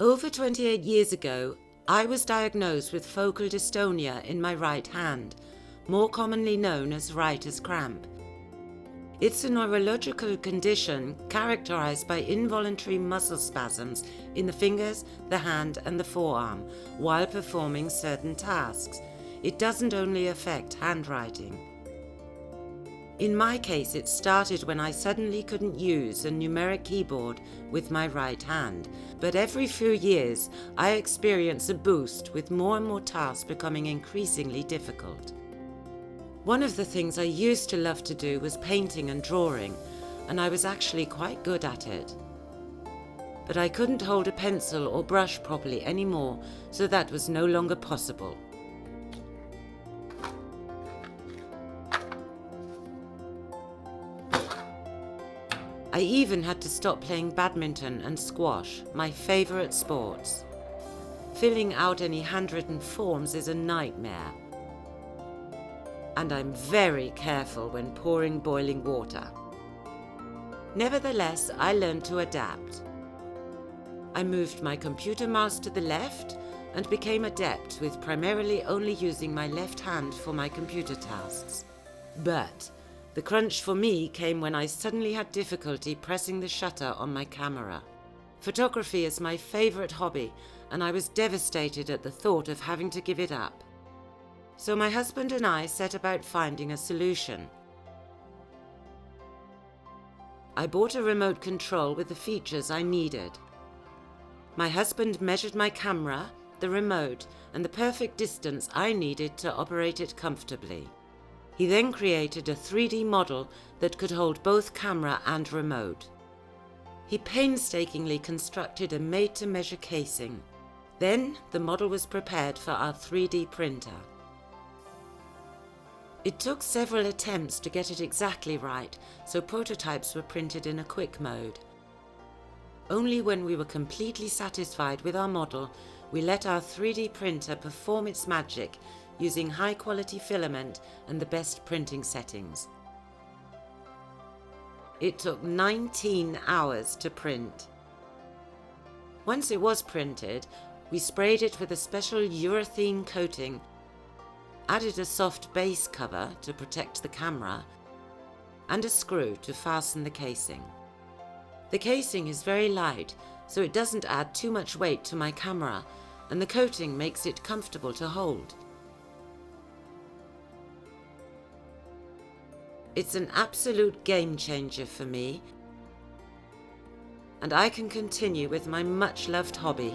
Over 28 years ago, I was diagnosed with focal dystonia in my right hand, more commonly known as writer's cramp. It's a neurological condition characterized by involuntary muscle spasms in the fingers, the hand, and the forearm while performing certain tasks. It doesn't only affect handwriting. In my case, it started when I suddenly couldn't use a numeric keyboard with my right hand, but every few years I experience a boost with more and more tasks becoming increasingly difficult. One of the things I used to love to do was painting and drawing, and I was actually quite good at it. But I couldn't hold a pencil or brush properly anymore, so that was no longer possible. I even had to stop playing badminton and squash, my favorite sports. Filling out any handwritten forms is a nightmare. And I'm very careful when pouring boiling water. Nevertheless, I learned to adapt. I moved my computer mouse to the left and became adept with primarily only using my left hand for my computer tasks. But the crunch for me came when I suddenly had difficulty pressing the shutter on my camera. Photography is my favorite hobby, and I was devastated at the thought of having to give it up. So my husband and I set about finding a solution. I bought a remote control with the features I needed. My husband measured my camera, the remote, and the perfect distance I needed to operate it comfortably. He then created a 3D model that could hold both camera and remote. He painstakingly constructed a made-to-measure casing. Then the model was prepared for our 3D printer. It took several attempts to get it exactly right, so prototypes were printed in a quick mode. Only when we were completely satisfied with our model, we let our 3D printer perform its magic using high-quality filament and the best printing settings. It took 19 hours to print. Once it was printed, we sprayed it with a special urethane coating, added a soft base cover to protect the camera, and a screw to fasten the casing. The casing is very light, so it doesn't add too much weight to my camera, and the coating makes it comfortable to hold. It's an absolute game changer for me, and I can continue with my much-loved hobby.